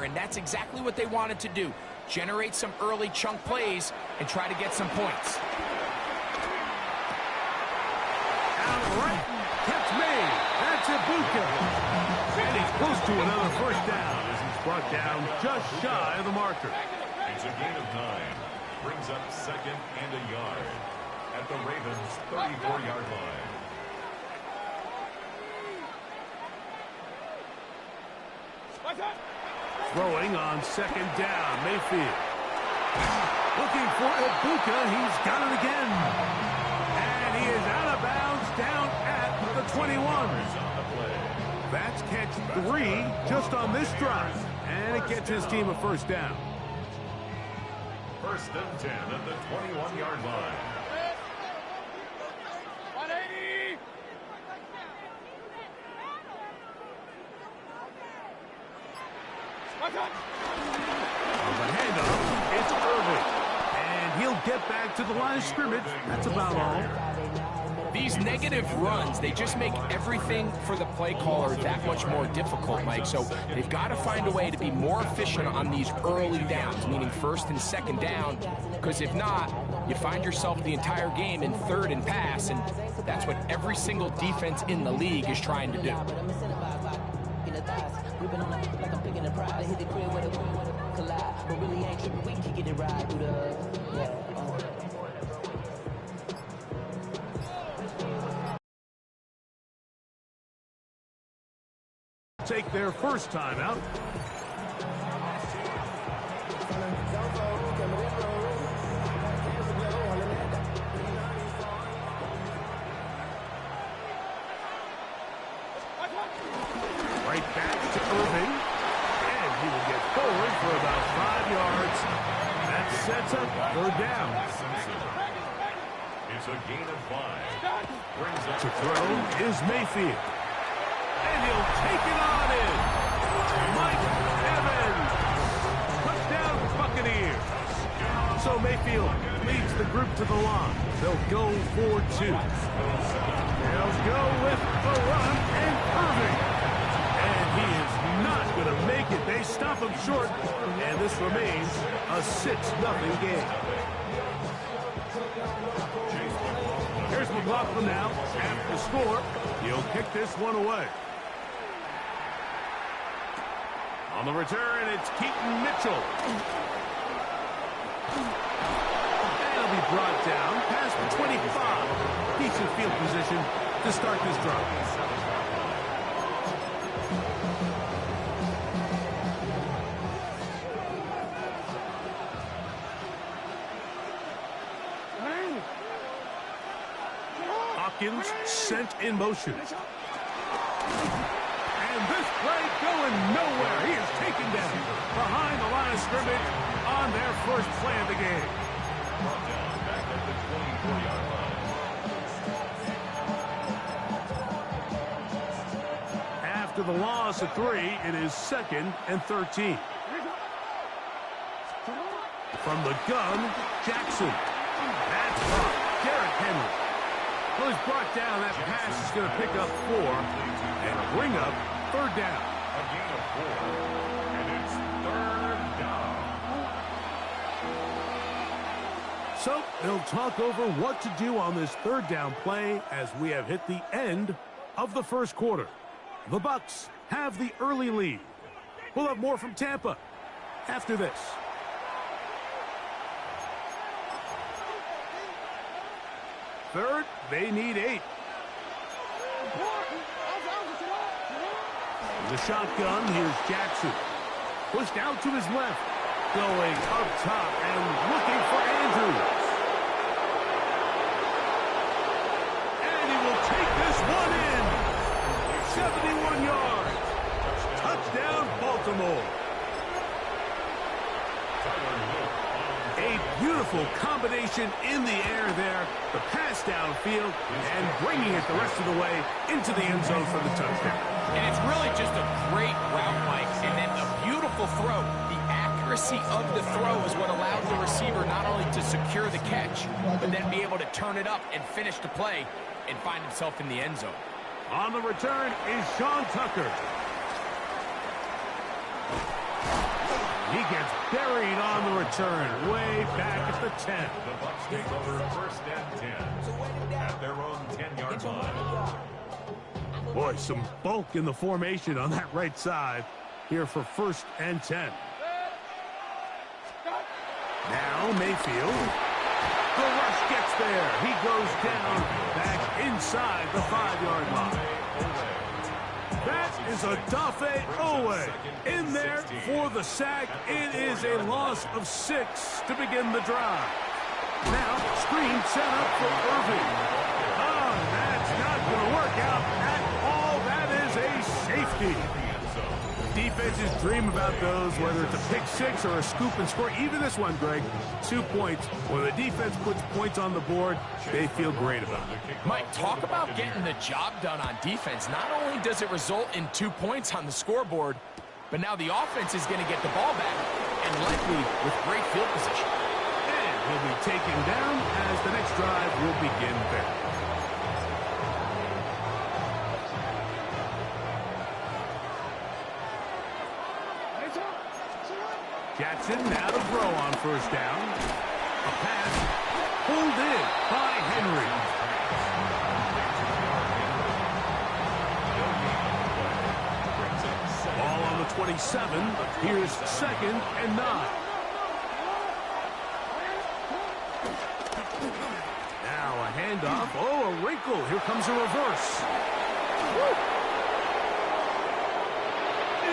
and that's exactly what they wanted to do. Generate some early chunk plays and try to get some points. Outright catch made. That's Ibuka. And he's close to another first down as he's brought down just shy of the marker. It's a gain of 9. Brings up 2nd and a yard at the Ravens' 34-yard line. Throwing on 2nd down, Mayfield. Looking for Ibuka. He's got it again. And he is out of bounds down at the 21. That's catch 3 just on this drive. And it gets his team a first down. 1st and 10 at the 21-yard line. On the handoff, it's Irving. And he'll get back to the line of scrimmage. That's about all. These negative runs, they just make everything for the play caller that much more difficult, Mike. So they've got to find a way to be more efficient on these early downs, meaning 1st and 2nd down, because if not, you find yourself the entire game in 3rd and pass, and that's what every single defense in the league is trying to do. Take their first time out. Right back to Irving. And he will get forward for about 5 yards. That sets up 3rd down. It's a gain of 5. To throw is Mayfield. And he'll take it on in. Mike Evans. Touchdown Buccaneers. So Mayfield leads the group to the line. They'll go for 2. They'll go with the run and Irving. And he is not going to make it. They stop him short. And this remains a 6-0 game. Here's McLaughlin now. After the score, he'll kick this one away. On the return, it's Keaton Mitchell. And he'll be brought down past the 25. Decent field position to start this drive. Hopkins sent in motion. And this play going nowhere. He is taken down behind the line of scrimmage on their first play of the game. Brought down back at the 24-yard line. After the loss of 3, it is 2nd and 13. From the gun, Jackson. That's caught. Derrick Henry. Well, he's brought down. That pass is going to pick up 4 and bring up 3rd down. A gain of 4. And it's 3rd down. So they'll talk over what to do on this 3rd down play as we have hit the end of the first quarter. The Bucs have the early lead. We'll have more from Tampa after this. Third, they need 8. The shotgun, here's Jackson. Pushed out to his left. Going up top and looking for Andrews. And he will take this one in. 71 yards. Touchdown, Baltimore. A beautiful combination in the air there. The pass downfield and bringing it the rest of the way into the end zone for the touchdown. And it's really just a great route, Mike, and then a beautiful throw. The accuracy of the throw is what allowed the receiver not only to secure the catch, but then be able to turn it up and finish the play and find himself in the end zone. On the return is Sean Tucker. He gets buried on the return, way back at the 10. The Bucs take over 1st and 10 at their own 10-yard line. Boy, some bulk in the formation on that right side here for 1st and 10. Now Mayfield. The rush gets there. He goes down back inside the 5-yard line. That is Odafe Oweh in there for the sack. It is a loss of 6 to begin the drive. Now, screen set up for Irving. Oh, that's not going to work out at all. That is a safety. Defenses dream about those, whether it's a pick six or a scoop and score. Even this one, Greg, 2 points. When the defense puts points on the board, they feel great about it. Mike, talk about getting the job done on defense. Not only does it result in 2 points on the scoreboard, but now the offense is going to get the ball back, and likely with great field position. And he'll be taken down as the next drive will begin there. Jackson now to throw on 1st down. A pass pulled in by Henry. Ball on the 27. Here's 2nd and 9. Now a handoff. Oh, a wrinkle. Here comes a reverse.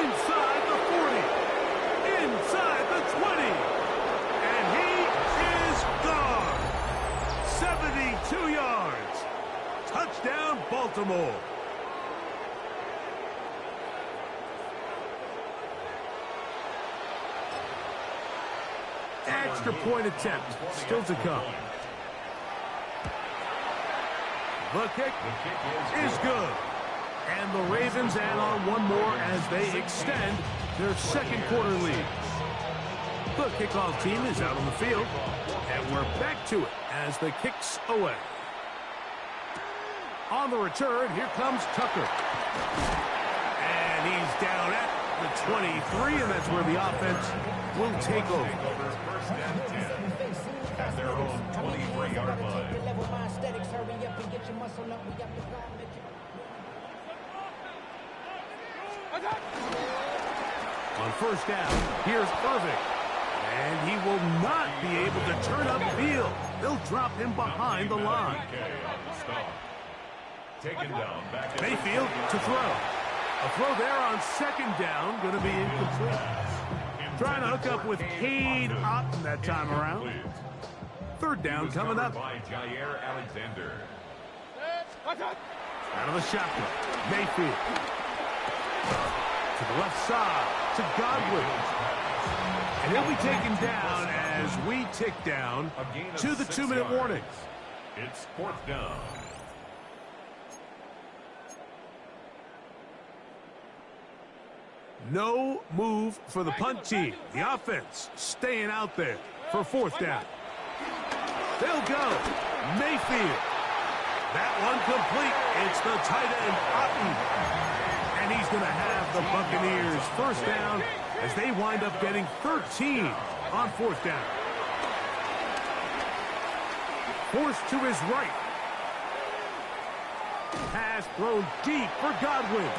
Inside the 40. Inside the 20. And he is gone. 72 yards. Touchdown, Baltimore. Extra point attempt still to come. The kick is good. And the Ravens add on one more as they extend their 2nd quarter lead. The kickoff team is out on the field, and we're back to it as the kick's away. On the return, here comes Tucker. And he's down at the 23, and that's where the offense will take over. 1st and 10 at their own 23-yard line. On 1st down, here's Irving. And he will not be able to turn upfield. They'll drop him behind the line. Mayfield to throw. A throw there on 2nd down, going to be incomplete. Trying to hook up with Cade Otton that time around. 3rd down coming up. By Jair Alexander. Out of the shotgun, Mayfield. To the left side, to Godwin. And he'll be taken down as we tick down to the 2-minute warning. It's 4th down. No move for the punt team. The offense staying out there for 4th down. They'll go. Mayfield. That one complete. It's the tight end, Otton. And he's going to have the Buccaneers 1st down as they wind up getting 13 on 4th down. Forced to his right. Pass thrown deep for Godwin.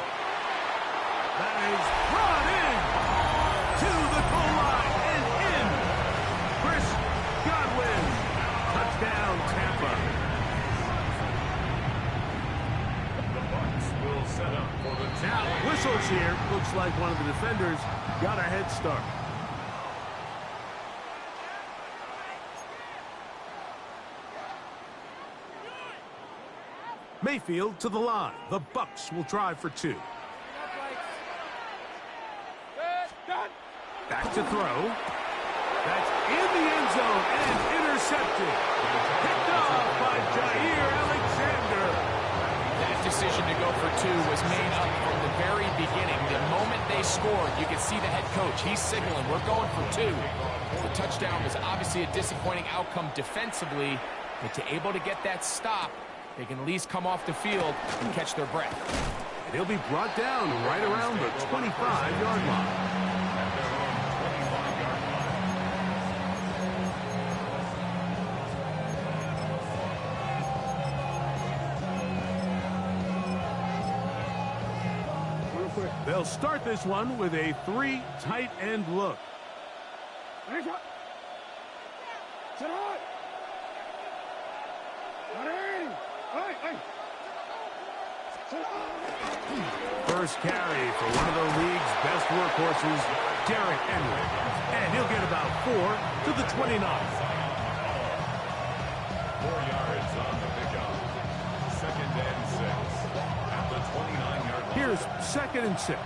That is brought in to the goal line and in. Chris Godwin. Touchdown, Tampa. The Bucs will set up for the Now, whistles here. Looks like one of the defenders got a head start. Mayfield to the line. The Bucs will try for 2. Back to throw. That's in the end zone and intercepted. Picked off by Jair Alexander. That decision to go for 2 was made up from the very beginning. The moment they scored, you could see the head coach. He's signaling, we're going for 2. The touchdown was obviously a disappointing outcome defensively, but to able to get that stop, they can at least come off the field and catch their breath. And he'll be brought down right around the 25-yard line. They'll start this one with a 3 tight end look. First carry for one of the league's best workhorses, Derrick Henry. And he'll get about 4 to the 29. 4 yards on the pickup. 2nd and 6 at the 29-yard line. Here's 2nd and 6.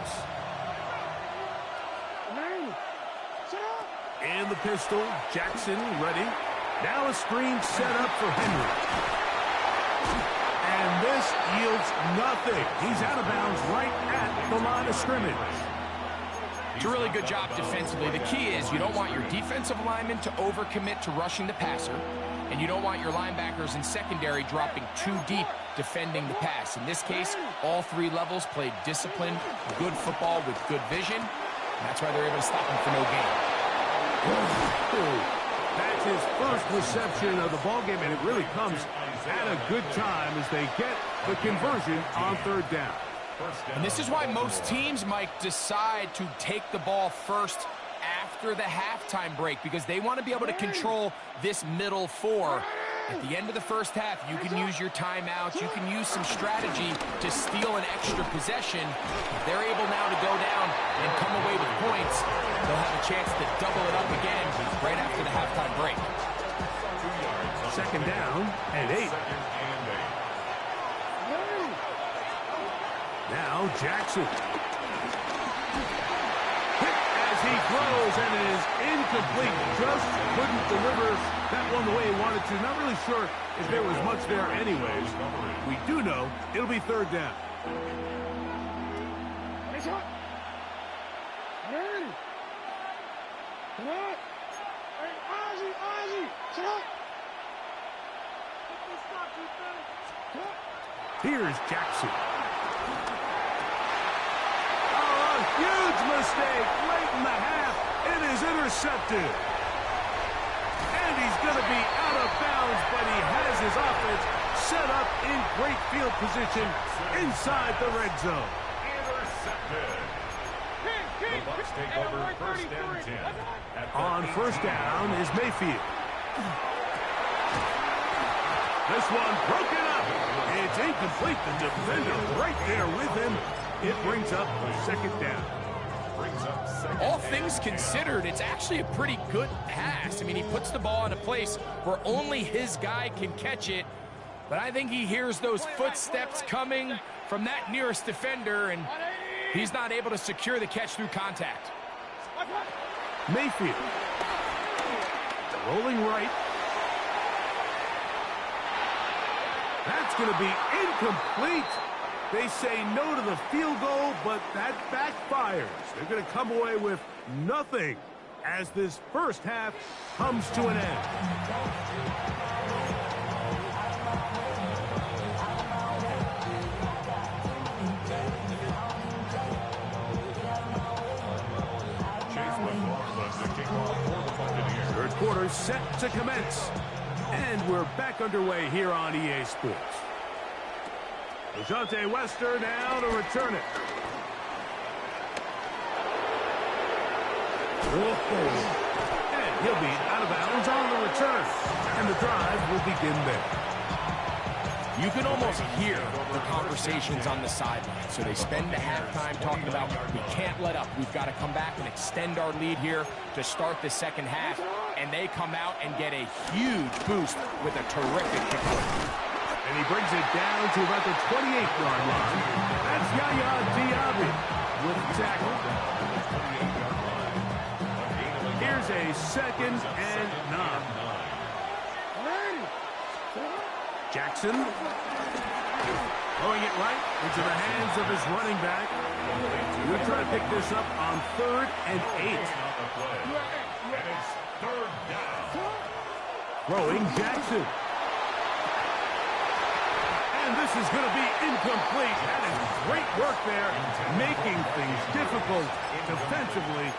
And the pistol, Jackson ready. Now a screen set up for Henry. And this yields nothing. He's out of bounds right at the line of scrimmage. It's a really good job defensively. The key is you don't want your defensive linemen to overcommit to rushing the passer, and you don't want your linebackers in secondary dropping too deep defending the pass. In this case, all 3 levels played disciplined, good football with good vision, and that's why they're able to stop him for no gain. That's his first reception of the ballgame, and it really comes at a good time as they get the conversion on 3rd down. And this is why most teams, Mike, decide to take the ball first after the halftime break, because they want to be able to control this middle 4. At the end of the first half, you can use your timeouts, you can use some strategy to steal an extra possession. If they're able now to go down and come away with points, they'll have a chance to double it up again right after the halftime break. 2nd down and 8. Now Jackson. Hit as he throws, and it is incomplete. Just couldn't deliver that one the way he wanted to. Not really sure if there was much there anyways. We do know it'll be 3rd down. Here's Jackson. Oh, a huge mistake late in the half. It is intercepted. And he's going to be out of bounds, but he has his offense set up in great field position inside the red zone. Intercepted. The Bucs take over 1st and 10. On 1st down is Mayfield. This one broken up. It's incomplete. The defender right there with him. It brings up 2nd down. All things considered, it's actually a pretty good pass. I mean, he puts the ball in a place where only his guy can catch it. But I think he hears those footsteps coming from that nearest defender, and he's not able to secure the catch through contact. Mayfield. Rolling right. That's going to be incomplete. They say no to the field goal, but that backfires. They're going to come away with nothing as this first half comes to an end. Third quarter set to commence. And we're back underway here on EA Sports. DeJounte Wester now to return it. And he'll be out of bounds on the return. And the drive will begin there. You can almost hear the conversations on the sideline. So they spend the halftime talking about, we can't let up. We've got to come back and extend our lead here to start the second half. And they come out and get a huge boost with a terrific kickoff. And he brings it down to about the 28-yard line. That's Yaya Diaby with the tackle. Here's a 2nd and 9. Jackson throwing it right into the hands of his running back. We'll try to pick this up on 3rd and 8. And it's 3rd down. Throwing Jackson. And this is going to be incomplete. That is great work there, making things difficult defensively.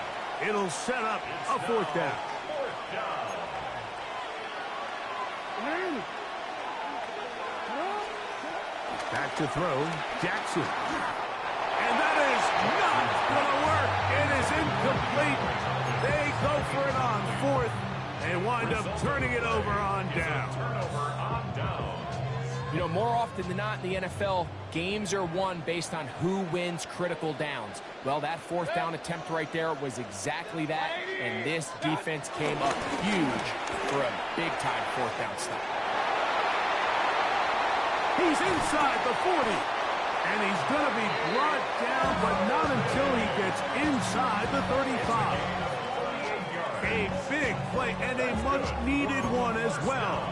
It'll set up a 4th down. Back to throw, Jackson. And that is not going to work. It is incomplete. They go for it on fourth and wind up turning it over on down. Turnover on down. You know, more often than not in the NFL, games are won based on who wins critical downs. Well, that fourth down attempt right there was exactly that, and this defense came up huge for a big-time fourth down stop. He's inside the 40, and he's going to be brought down, but not until he gets inside the 35. A big play and a much-needed one as well.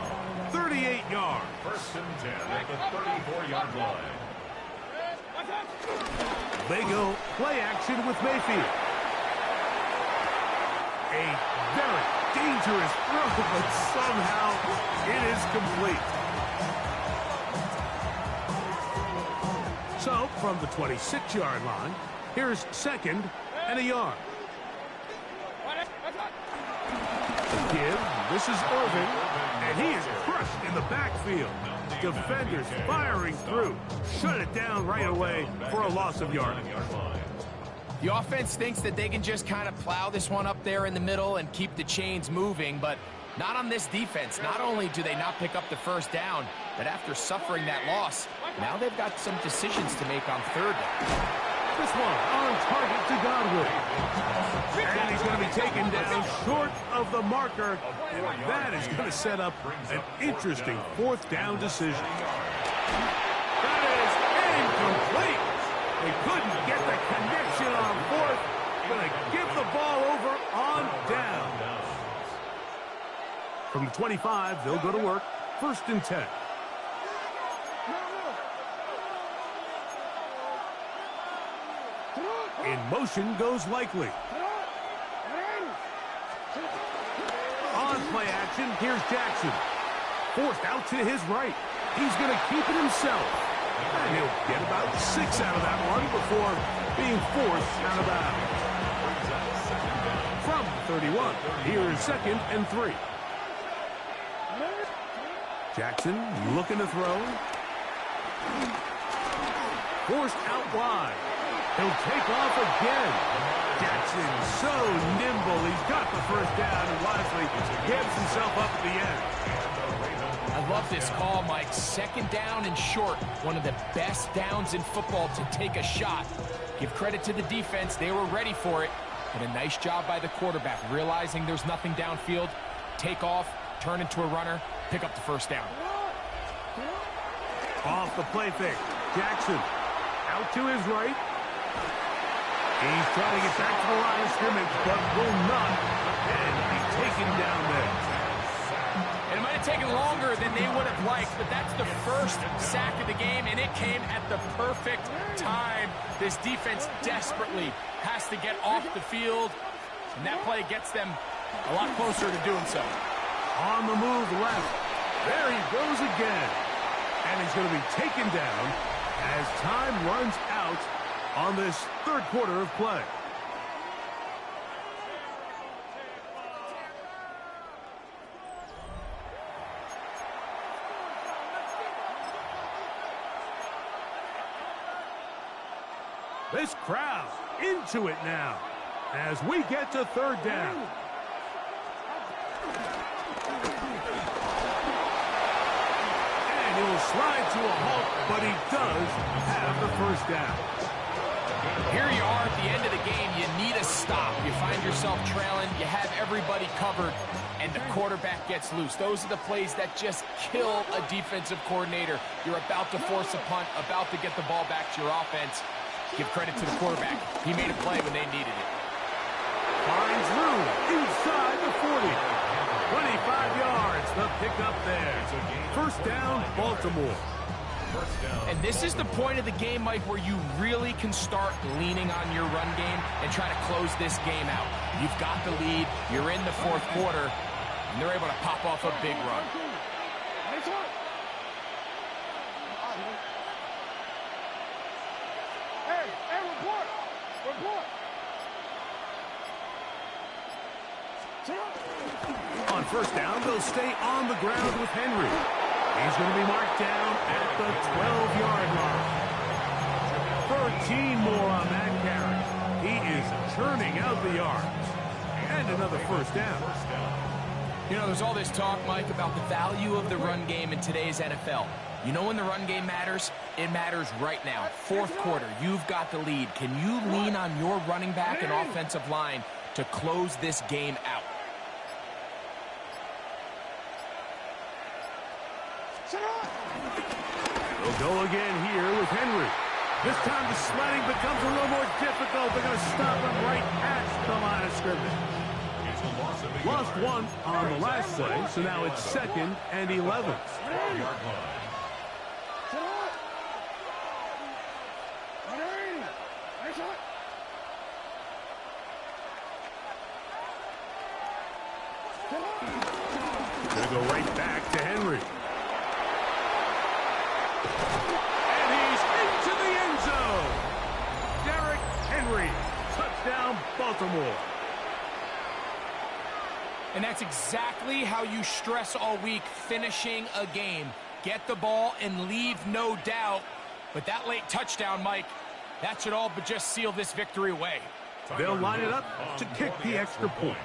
38 yards. First and 10 at the 34-yard line. They go play action with Mayfield. A very dangerous throw, but somehow it is complete. So, from the 26-yard line, here's second and a yard. The give, this is Irvin, and he is crushed in the backfield. Defenders firing through. Shut it down right away for a loss of yardage. The offense thinks that they can just kind of plow this one up there in the middle and keep the chains moving, but not on this defense. Not only do they not pick up the first down, but after suffering that loss, now they've got some decisions to make on third down. This one on target to Godwin. And he's going to be taken down short of the marker. And that is going to set up an interesting fourth down decision. That is incomplete. They couldn't get the connection on fourth. Going to give the ball over on down. From the 25, they'll go to work. First and 10. In motion goes Likely. On play action, here's Jackson. Forced out to his right. He's going to keep it himself. And he'll get about 6 out of that one before being forced out of bounds. From 31, here's second and 3. Jackson looking to throw. Forced out wide. He'll take off again. Jackson so nimble. He's got the first down and wisely gives himself up at the end. I love this call, Mike. Second down and short. One of the best downs in football to take a shot. Give credit to the defense. They were ready for it. And a nice job by the quarterback, realizing there's nothing downfield. Take off, turn into a runner, pick up the first down. Off the play fake. Jackson out to his right. He's trying to get back to the line of scrimmage, but will not. And he's taken down there. And it might have taken longer than they would have liked, but that's the first sack of the game, and it came at the perfect time. This defense desperately has to get off the field, and that play gets them a lot closer to doing so. On the move left. There he goes again. And he's going to be taken down as time runs out on this third quarter of play. This crowd into it now as we get to third down. And he will slide to a halt, but he does have the first down. Here you are at the end of the game. You need a stop. You find yourself trailing. You have everybody covered, and the quarterback gets loose. Those are the plays that just kill a defensive coordinator. You're about to force a punt, about to get the ball back to your offense. Give credit to the quarterback. He made a play when they needed it. Finds room inside the 40. 25 yards, the pickup there. First down, Baltimore. And this is the point of the game, Mike, where you really can start leaning on your run game and try to close this game out. You've got the lead. You're in the fourth quarter, and they're able to pop off a big run. On first down, they'll stay on the ground with Henry. He's going to be marked down at the 12-yard line. 13 more on that carry. churning out the yards. And another first down. You know, there's all this talk, Mike, about the value of the run game in today's NFL. You know when the run game matters? It matters right now. Fourth quarter, you've got the lead. Can you lean on your running back and offensive line to close this game out? They'll go again here with Henry. This time the sledding becomes a little more difficult. They're going to stop him right at the line of scrimmage. Lost one on the last play, so now it's 2nd and 11. Going to go right back to Henry. And he's into the end zone. Derrick Henry, touchdown Baltimore. And that's exactly how you stress all week, finishing a game. Get the ball and leave no doubt. But that late touchdown, Mike, that should all but just seal this victory away. They'll line it up to kick the extra point.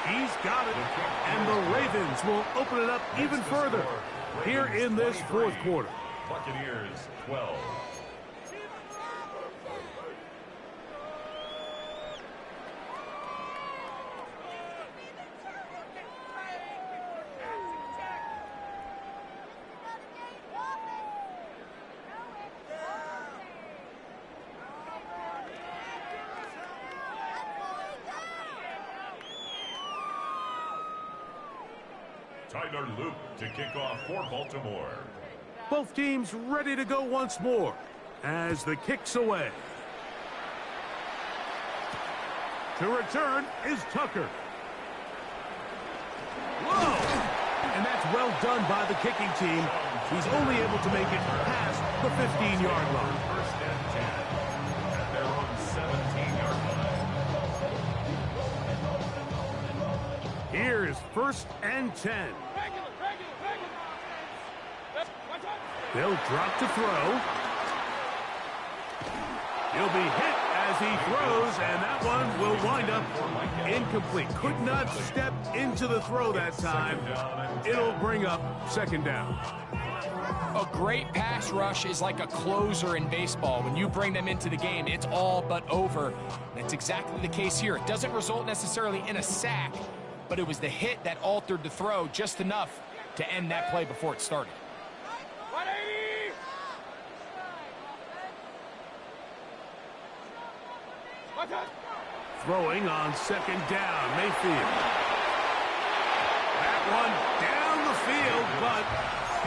He's got it, and the Ravens will open it up even further here in this fourth quarter. Buccaneers 12. Tyler Luke to kick off for Baltimore. Both teams ready to go once more as the kick's away. To return is Tucker. Whoa! And that's well done by the kicking team. He's only able to make it past the 15-yard line. First and 10 at their own 17-yard line. Here's 1st and 10. They'll drop to throw. He'll be hit as he throws, and that one will wind up incomplete. Could not step into the throw that time. It'll bring up 2nd down. A great pass rush is like a closer in baseball. When you bring them into the game, it's all but over. That's exactly the case here. It doesn't result necessarily in a sack, but it was the hit that altered the throw just enough to end that play before it started. Throwing on 2nd down, Mayfield. That one down the field, but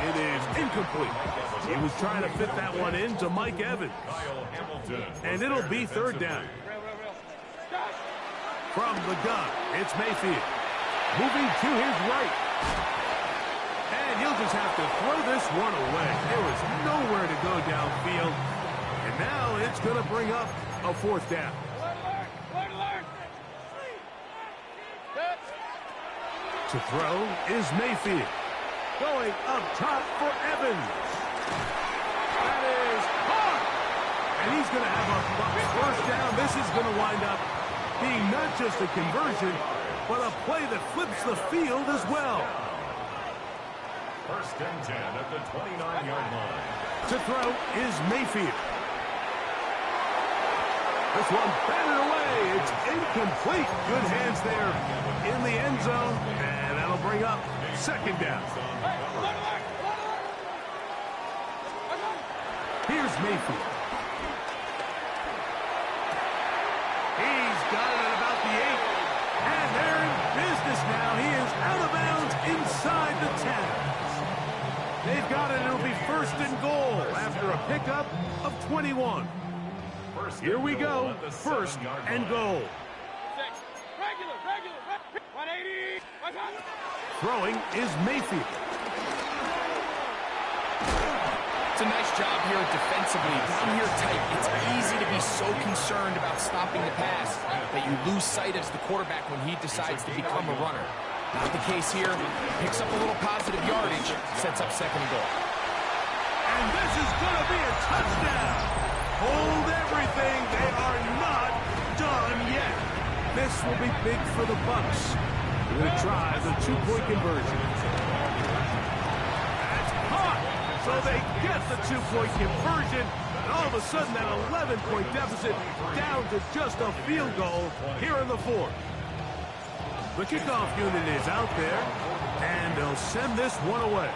it is incomplete. He was trying to fit that one into Mike Evans. And it'll be 3rd down. From the gun, it's Mayfield. Moving to his right. And he'll just have to throw this one away. There was nowhere to go downfield. And now it's going to bring up a 4th down. To throw is Mayfield. Going up top for Evans. That is caught. And he's going to have a Bucs first down. This is going to wind up being not just a conversion, but a play that flips the field as well. 1st and 10 at the 29-yard line. To throw is Mayfield. This one batted away. It's incomplete. Good hands there in the end zone. And that'll bring up 2nd down. Here's Mayfield. He's got it at about the 8. And they're in business now. He is out of bounds inside the 10. They've got it. It'll be 1st and goal after a pickup of 21. Here we go, 1st and goal. Throwing is Mayfield. It's a nice job here defensively. Down here tight, it's easy to be so concerned about stopping the pass that you lose sight as the quarterback when he decides to become a runner. Not the case here. Picks up a little positive yardage, sets up second and goal. And this is going to be a touchdown. Hold everything. They are not done yet. This will be big for the Bucs. They're going to try the two-point conversion. That's caught. So they get the two-point conversion. And all of a sudden, that 11-point deficit down to just a field goal here in the fourth. The kickoff unit is out there, and they'll send this one away.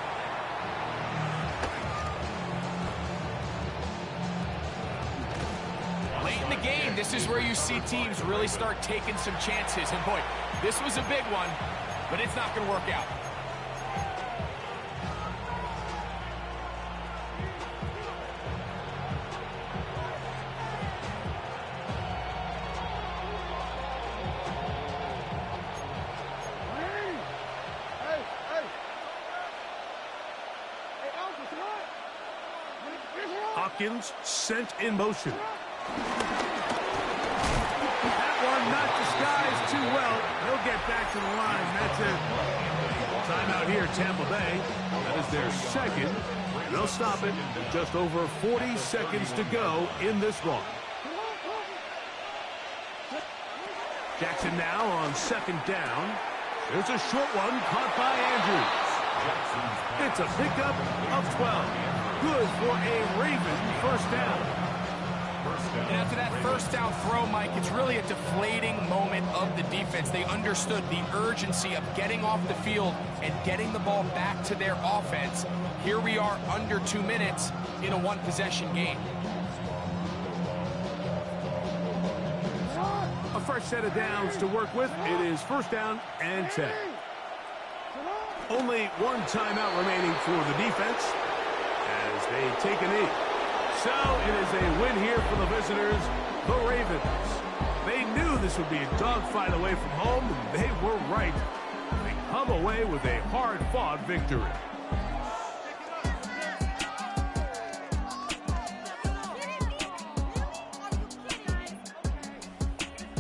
Late in the game, this is where you see teams really start taking some chances. And boy, this was a big one, but it's not going to work out. Hopkins sent in motion. That one not disguised too well. He'll get back to the line. That's it. Timeout here, Tampa Bay. That is their second. They'll stop it with just over 40 seconds to go in this one. Jackson now on second down. There's a short one caught by Andrews. It's a pickup of 12. Good for a Raven first down. And after that first down throw, Mike, it's really a deflating moment of the defense. They understood the urgency of getting off the field and getting the ball back to their offense. Here we are under 2 minutes in a one-possession game. A fresh set of downs to work with. It is first down and 10. Only one timeout remaining for the defense as they take a knee. So it is a win here for the visitors, the Ravens. They knew this would be a dogfight away from home, and they were right. They come away with a hard-fought victory.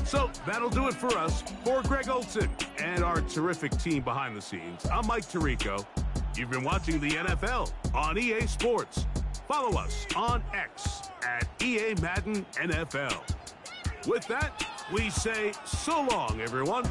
So that'll do it for us. For Greg Olsen and our terrific team behind the scenes, I'm Mike Tirico. You've been watching the NFL on EA Sports. Follow us on X at EA Madden NFL. With that, we say so long, everyone.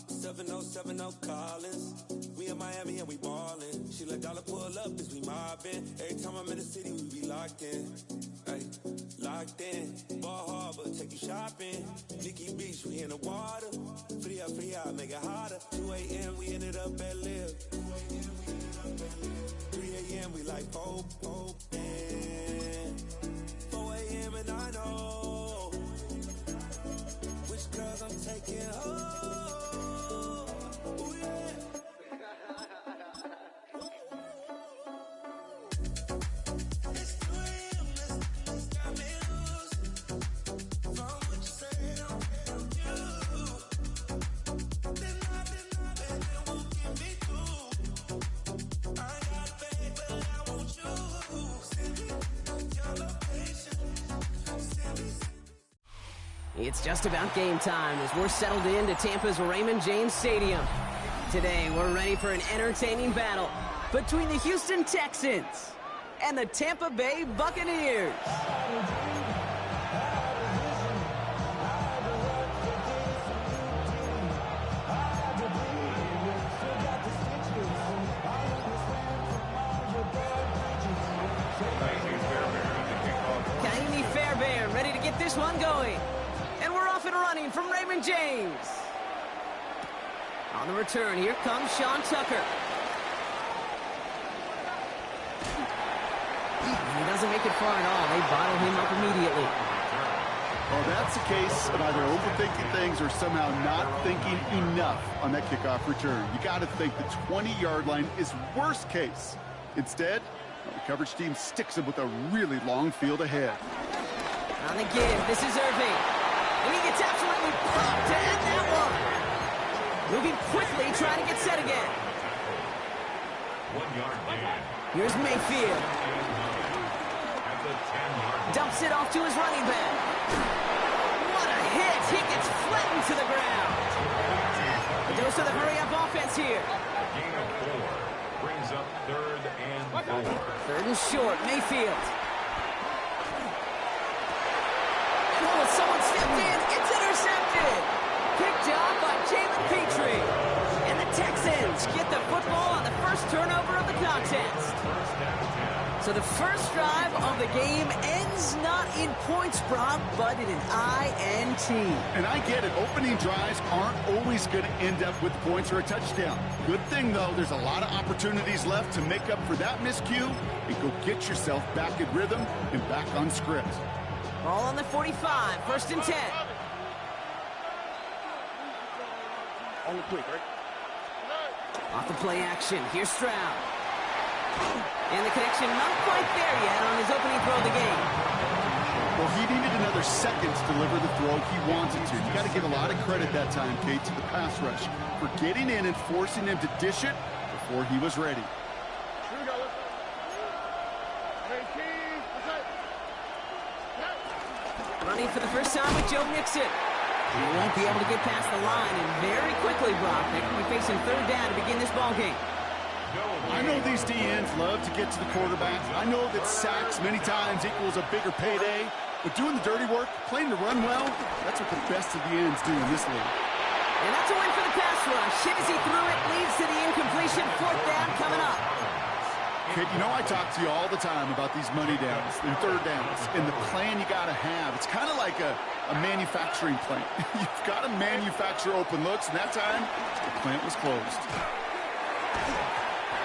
707 Collins. We in Miami and we ballin'. She let dollar pull up as we mobbin'. Every time I'm in the city, we be locked in. Ay, locked in. Ball Harbor, take you shopping. Nikki Beach, we in the water. Free up, make it hotter. 2 a.m. we ended up at Live. 3 a.m. we like Pope. 4 a.m. and I know which girls I'm taking home. Ooh, yeah. It's 2 a.m. Let's got me loose. From what you say, I'm you. Then it won't get me through. I ain't got a bag, but I want you. Send me your location. It's just about game time as we're settled into Tampa's Raymond James Stadium. Today, we're ready for an entertaining battle between the Houston Texans and the Tampa Bay Buccaneers. Kaimi Fairbairn ready to get this one going. And we're off and running from Raymond James. On the return, here comes Sean Tucker. And he doesn't make it far at all. They bottle him up immediately. Well, that's the case of either overthinking things or somehow not thinking enough on that kickoff return. You got to think the 20-yard line is worst case. Instead, the coverage team sticks him with a really long field ahead. On the give, this is Irving. And he gets absolutely popped to end that one. Moving quickly, trying to get set again. 1 yard gain. Here's Mayfield. At the 10-yard. Dumps it off to his running back. What a hit. He gets flattened to the ground. A dose of the hurry-up offense here. Gain of 4. Brings up 3rd and 4. 3rd and short, Mayfield. Oh, someone stepped in. It's intercepted. Picked up by Jalen Petrie. And the Texans get the football on the first turnover of the contest. So the first drive of the game ends not in points, Brock, but in an INT. And I get it. Opening drives aren't always going to end up with points or a touchdown. Good thing, though, there's a lot of opportunities left to make up for that miscue and go get yourself back in rhythm and back on script. Ball on the 45, 1st and 10. On the quick, right? Off the play action, here's Stroud. And the connection not quite there yet on his opening throw of the game. Well, he needed another second to deliver the throw he wanted to. You got to give a lot of credit that time, Kate, to the pass rush for getting in and forcing him to dish it before he was ready. Running for the first time with Joe Mixon. He won't be able to get past the line, and very quickly, Brock, they can be facing 3rd down to begin this ball game. I know these DNs love to get to the quarterback. I know that sacks many times equals a bigger payday, but doing the dirty work, playing to run well, that's what the best of the ends do in this league. And that's a win for the pass rush. Hit as he threw it, leads to the incompletion. 4th down coming up. Kid, you know I talk to you all the time about these money downs and 3rd downs and the plan you got to have. It's kind of like a manufacturing plant. You've got to manufacture open looks, and that time, the plant was closed.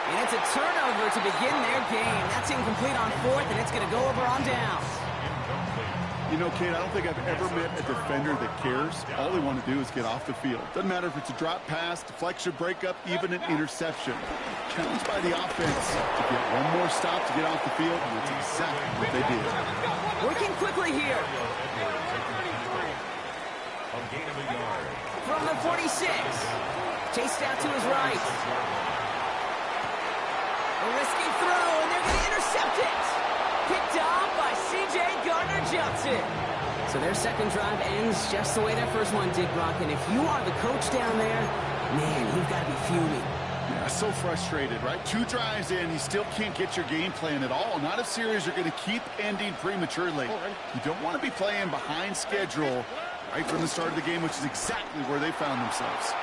And it's a turnover to begin their game. That's incomplete on 4th, and it's going to go over on downs. You know, Kate, I don't think I've ever met a defender that cares. All they want to do is get off the field. Doesn't matter if it's a drop pass, deflection, breakup, even an interception. Challenged by the offense to get one more stop to get off the field, and that's exactly what they did. Working quickly here. A gain of a yard. From the 46. Chased out to his right. A risky throw, and they're going to intercept it. Picked off by C.J. Gardner-Johnson. So their second drive ends just the way their first one did, Brock. And if you are the coach down there, man, you've got to be fuming. Yeah, so frustrated, right? 2 drives in, you still can't get your game plan at all. Not a series you're going to keep ending prematurely. You don't want to be playing behind schedule right from the start of the game, which is exactly where they found themselves.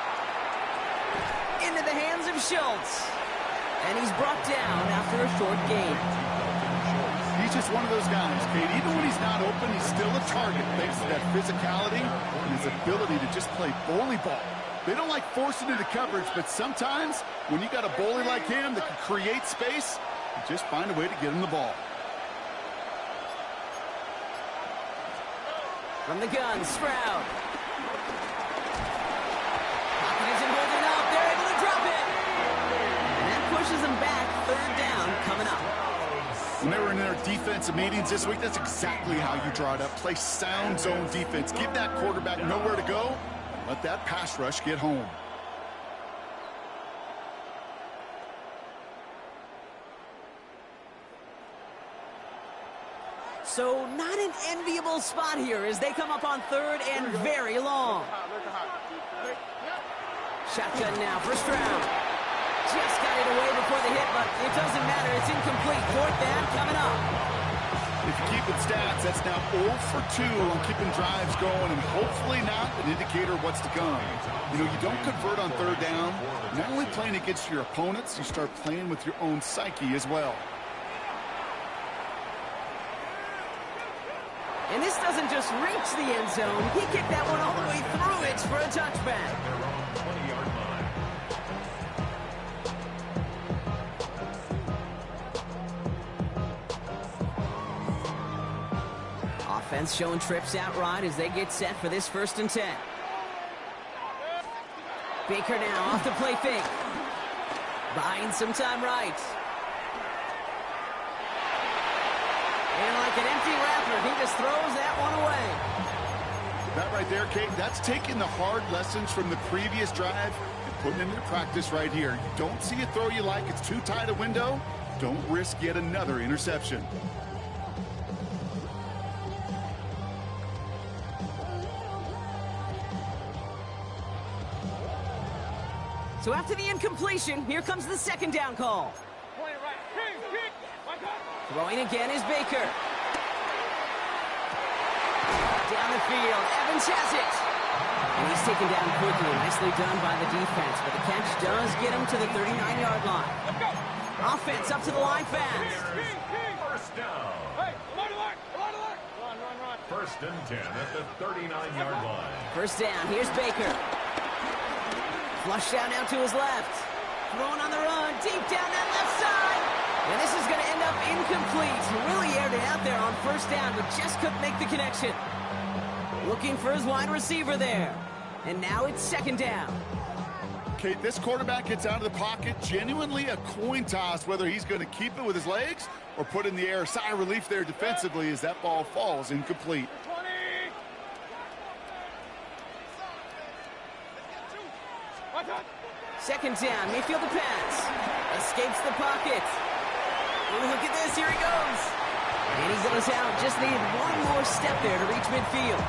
Into the hands of Schultz. And he's brought down after a short gain. He's just one of those guys, Kate. Even when he's not open, he's still a target thanks to that physicality and his ability to just play bully ball. They don't like forcing into coverage, but sometimes when you got a bully like him that can create space, you just find a way to get him the ball. From the gun, Stroud. Pocket isn't holding up. They're able to drop it. And that pushes them back. Third down coming up. When they were in their defensive meetings this week, that's exactly how you draw it up. Play sound zone defense. Give that quarterback nowhere to go. Let that pass rush get home. So not an enviable spot here as they come up on third and very long. Shotgun now for Stroud. Just got it away before the hit, but it doesn't matter. It's incomplete. Fourth down coming up. If you keep it stats, that's now 0 for 2 on keeping drives going and hopefully not an indicator of what's to come. You know, you don't convert on third down. Not only playing against your opponents, you start playing with your own psyche as well. And this doesn't just reach the end zone. He kicked that one all the way through it for a touchback. Offense showing trips out right as they get set for this 1st and 10. Baker now off the play fake. Buying some time right. And like an empty wrapper, he just throws that one away. That right there, Kate, that's taking the hard lessons from the previous drive and putting them into practice right here. You don't see a throw you like, it's too tight a window. Don't risk yet another interception. So after the incompletion, here comes the 2nd down call. Throwing again is Baker. Down the field, Evans has it. And he's taken down quickly. Nicely done by the defense, but the catch does get him to the 39-yard line. Offense up to the line fast. First down. First and 10 at the 39-yard line. First down, here's Baker. Flush out now to his left. Throwing on the run, deep down that left side. And this is going to end up incomplete. He really aired it out there on first down, but just couldn't make the connection. Looking for his wide receiver there. And now it's 2nd down. Kate, this quarterback gets out of the pocket, genuinely a coin toss whether he's going to keep it with his legs or put in the air. Sigh of relief there defensively as that ball falls incomplete. Second down, Mayfield to pass. Escapes the pocket. Ooh, look at this, here he goes. And he goes out, just needed one more step there to reach midfield.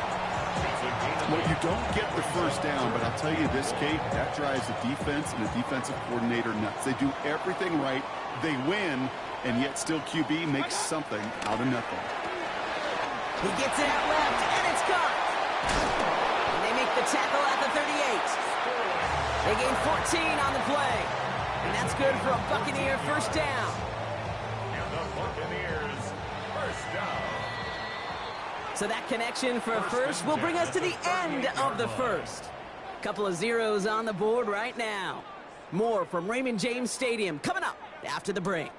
Well, you don't get the first down, but I'll tell you this, Kate, that drives the defense and the defensive coordinator nuts. They do everything right, they win, and yet still QB makes something out of nothing. He gets it out left, and it's caught. And they make the tackle at the 38. They gain 14 on the play. And that's good for a Buccaneer first down. And the Buccaneers first down. So that connection for a first will bring us to the end of the first. Couple of zeros on the board right now. More from Raymond James Stadium coming up after the break.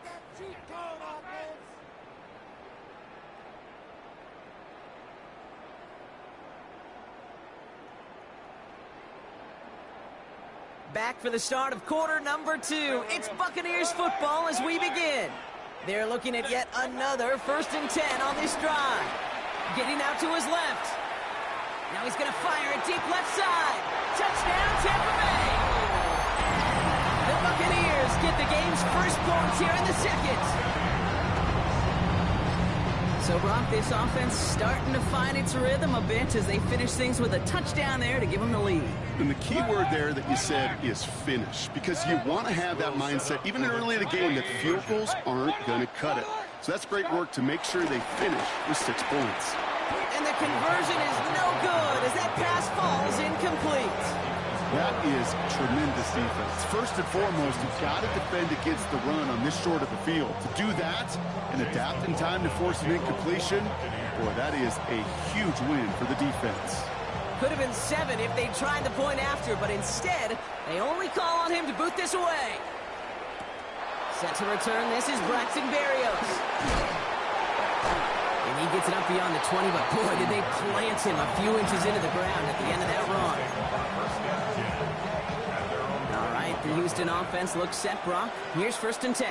Back for the start of quarter number 2. It's Buccaneers football as we begin. They're looking at yet another 1st and 10 on this drive. Getting out to his left. Now he's going to fire it deep left side. Touchdown, Tampa Bay. The Buccaneers get the game's first points here in the 2nd. So, Brock, this offense starting to find its rhythm a bit as they finish things with a touchdown there to give them the lead. And the key word there that you said is finish, because you want to have that mindset, even early in the game, that field goals aren't going to cut it. So that's great work to make sure they finish with 6 points. And the conversion is no good as that pass falls incomplete. That is tremendous defense. First and foremost, you've got to defend against the run on this short of a field. To do that and adapt in time to force an incompletion, boy, that is a huge win for the defense. Could have been 7 if they tried the point after, but instead, they only call on him to boot this away. Set to return, this is Braxton Berrios. And he gets it up beyond the 20, but boy, did they plant him a few inches into the ground at the end of that run. All right, the Houston offense looks set, Brock. Here's 1st and 10.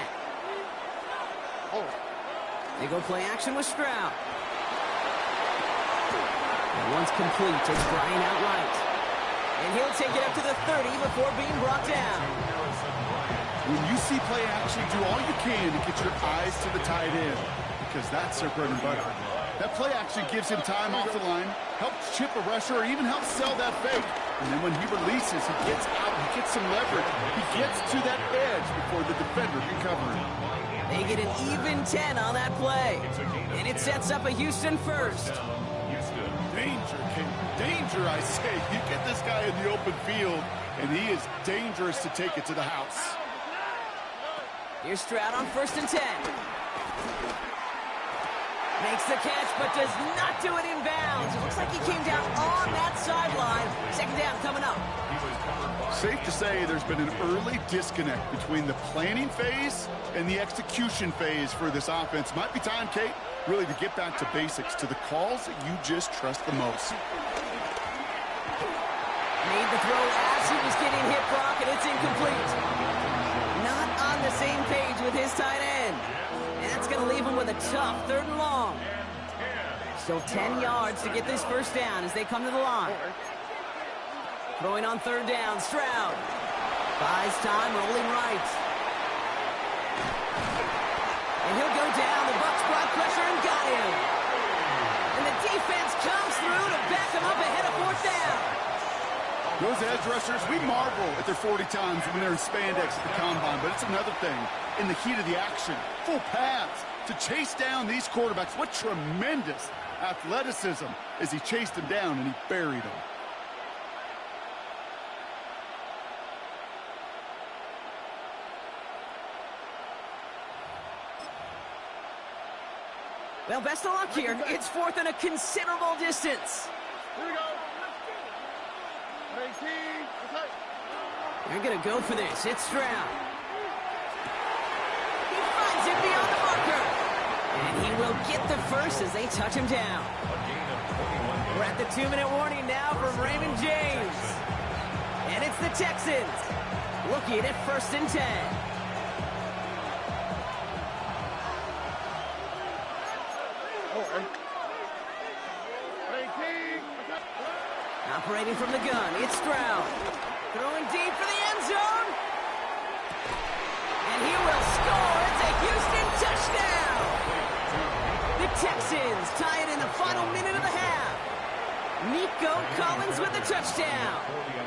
They go play action with Stroud. And once complete, takes Brian out right. And he'll take it up to the 30 before being brought down. When you see play action, do all you can to get your eyes to the tight end, because that's their bread and butter. That play action gives him time off the line, helps chip a rusher, or even helps sell that fake. And then when he releases, he gets out, he gets some leverage. He gets to that edge before the defender can cover him. They get an even 10 on that play. And it sets up a Houston first. Danger, King. Danger, I say. You get this guy in the open field, and he is dangerous to take it to the house. Here's Stroud on 1st and 10. Makes the catch, but does not do it in bounds. It looks like he came down on that sideline. 2nd down coming up. Safe to say there's been an early disconnect between the planning phase and the execution phase for this offense. Might be time, Kate, really to get back to basics, to the calls that you just trust the most. Made the throw as he was getting hit, Brock, and it's incomplete. Not on the same page with his tight end. And that's going to leave him with a tough 3rd and long. Still 10 yards to get this 1st down as they come to the line. Throwing on 3rd down, Stroud. Buys time, rolling right. And he'll go down. The Bucs brought pressure and got him. And the defense comes through to back him up ahead of 4th down. Those edge rushers, we marvel at their 40 times when they're in spandex at the combine, but it's another thing in the heat of the action. Full pads to chase down these quarterbacks. What tremendous athleticism as he chased him down and he buried him. Well, best of luck here. It's 4th and a considerable distance. Here we go. They're going to go for this. It's Stroud. He finds it beyond the marker. And he will get the first as they touch him down. We're at the 2-minute warning now from Raymond James. And it's the Texans looking at 1st and 10. Operating from the gun, it's Stroud. Throwing deep for the end zone. And he will score. It's a Houston touchdown. The Texans tie it in the final minute of the half. Nico Collins with the touchdown.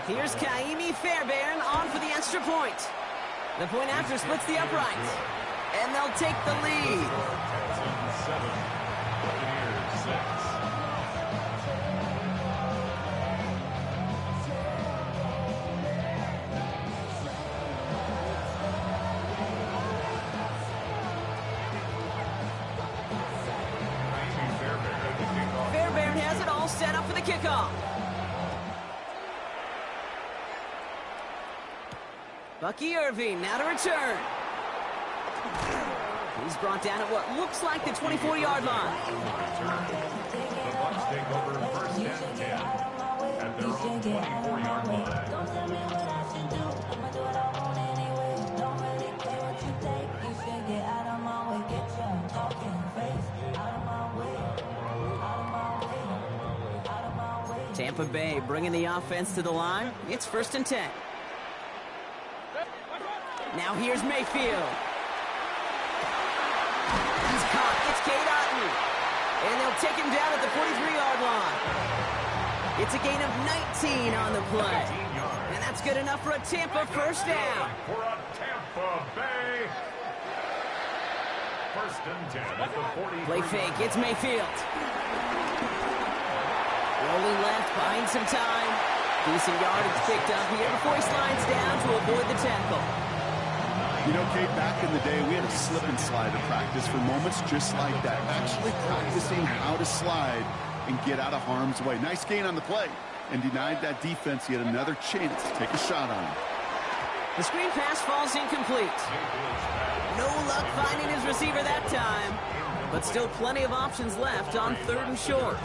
Here's Kaimi Fairbairn on for the extra point. The point after splits the uprights. And they'll take the lead. Set up for the kickoff. Bucky Irving now to return. He's brought down at what looks like the 24-yard line. The Bucs take over 1st and 10 at their own 24-yard line. Tampa Bay bringing the offense to the line. It's 1st and 10. Now here's Mayfield. He's caught. It's Cade Otton. And they'll take him down at the 43-yard line. It's a gain of 19 on the play. And that's good enough for a Tampa 1st down. For a Tampa Bay 1st and 10 at the 43. Play fake. It's Mayfield. Rolling left, buying some time. Decent yardage picked up here before he slides down to avoid the tackle. You know, Kate, back in the day, we had a slip and slide to practice for moments just like that. Actually practicing how to slide and get out of harm's way. Nice gain on the play, and denied that defense yet another chance to take a shot on him. The screen pass falls incomplete. No luck finding his receiver that time, but still plenty of options left on 3rd and short.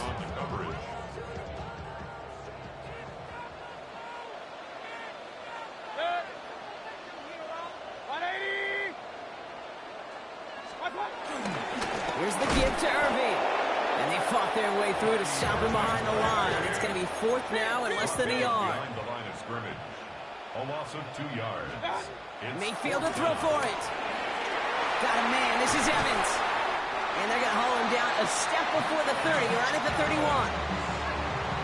Here's the give to Irving. And they fought their way through to stop him behind the line. It's going to be 4th now and less than a yard. Behind the line of scrimmage. A loss of 2 yards. Mayfield to throw for it. Got a man. This is Evans. And they're going to haul him down a step before the 30, right at the 31.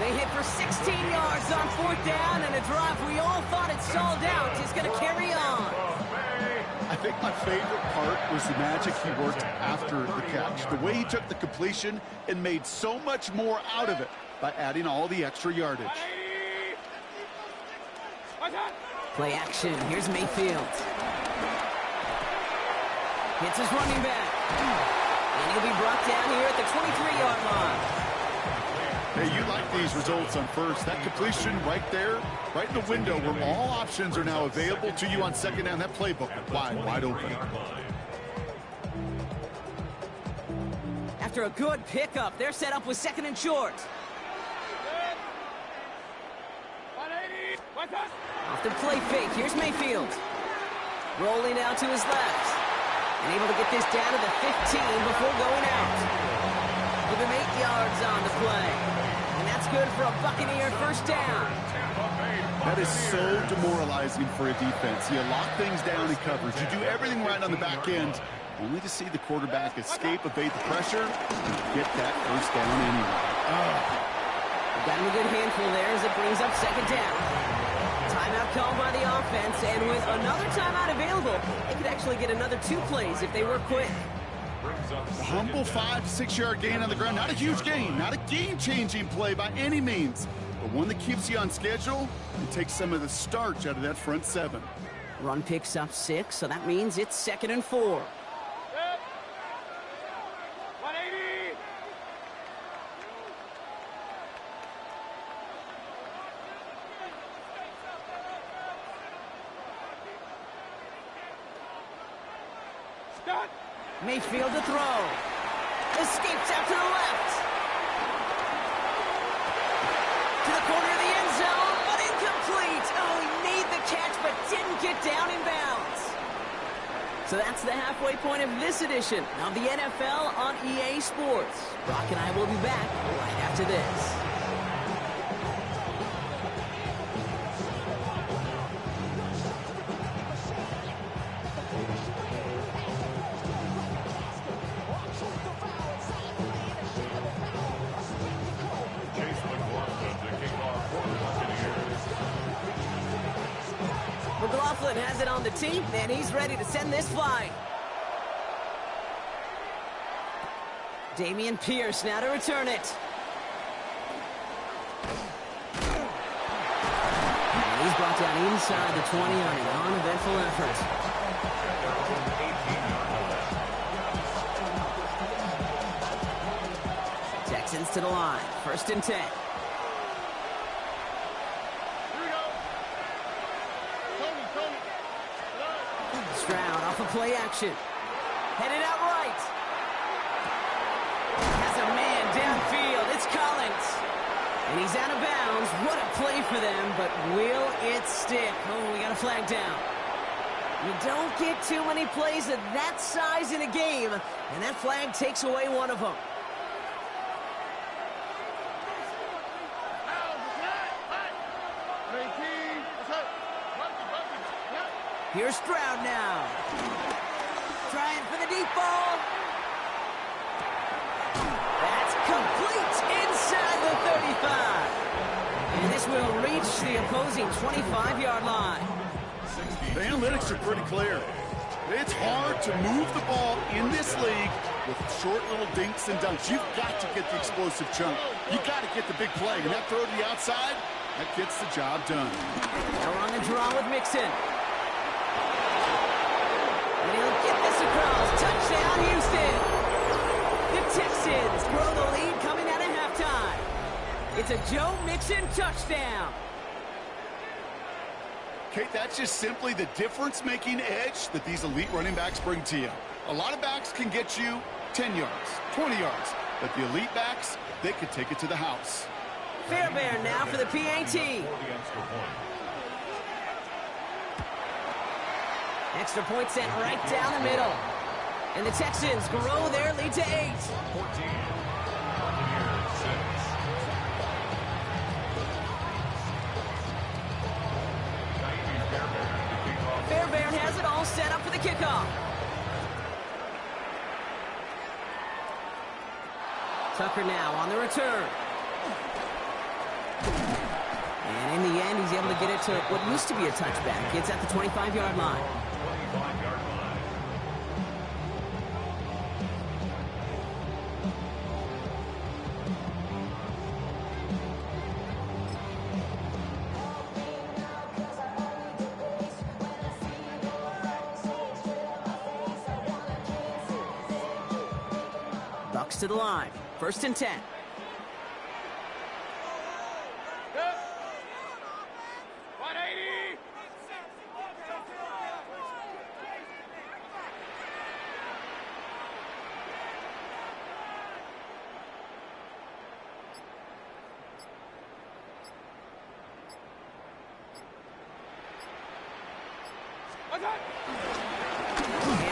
They hit for 16 yards on 4th down, and a drive we all thought it stalled out is going to carry on. I think my favorite part was the magic he worked after the catch. The way he took the completion and made so much more out of it by adding all the extra yardage. Play action. Here's Mayfield. Hits his running back. And he'll be brought down here at the 23-yard line. Hey, you like these results on first. That completion right there, right in the window where all options are now available to you on 2nd down. That playbook wide open. After a good pickup, they're set up with 2nd and short. Off the play fake, here's Mayfield. Rolling out to his left. And able to get this down to the 15 before going out. Give him 8 yards on the play. And that's good for a Buccaneer 1st down. That is so demoralizing for a defense. You lock things down in coverage. You do everything right on the back end, only to see the quarterback escape, evade the pressure, and get that 1st down anyway. Got him a good handful there as it brings up 2nd down. Timeout called by the offense, and with another timeout available, they could actually get another 2 plays if they were quick. A humble 5 to 6 yard gain on the ground. Not a huge gain, not a game-changing play by any means, but one that keeps you on schedule and takes some of the starch out of that front 7. Run picks up 6, so that means it's 2nd and 4. Mayfield to throw. Escapes out to the left. To the corner of the end zone, but incomplete. Oh, he made the catch, but didn't get down in bounds. So that's the halfway point of this edition of the NFL on EA Sports. Brock and I will be back right after this. McLaughlin has it on the tee, and he's ready to send this flying. Dameon Pierce now to return it. And he's brought down inside the 20 on an uneventful effort. Texans to the line, 1st and 10. Stroud off of play action. Headed out right. Has a man downfield. It's Collins. And he's out of bounds. What a play for them, but will it stick? Oh, we got a flag down. You don't get too many plays of that size in a game, and that flag takes away one of them. Here's Stroud now. Trying for the deep ball. That's complete inside the 35. And this will reach the opposing 25-yard line. The analytics are pretty clear. It's hard to move the ball in this league with short little dinks and dunks. You've got to get the explosive chunk. You've got to get the big play. And that throw to the outside, That gets the job done. Now on the draw with Mixon. And he'll get this across. Touchdown, Houston. The Texans grow the lead coming out of halftime. It's a Joe Mixon touchdown. Kate, that's just simply the difference-making edge that these elite running backs bring to you. A lot of backs can get you 10 yards, 20 yards, but the elite backs, they could take it to the house. Fairbairn now for the PAT. Extra point sent right down the middle. And the Texans grow their lead to 8. 14. Fairbairn has it all set up for the kickoff. Tucker now on the return. And in the end, he's able to get it to what used to be a touchback. It's at the 25-yard line. 25-yard line. Bucks to the line. 1st and 10.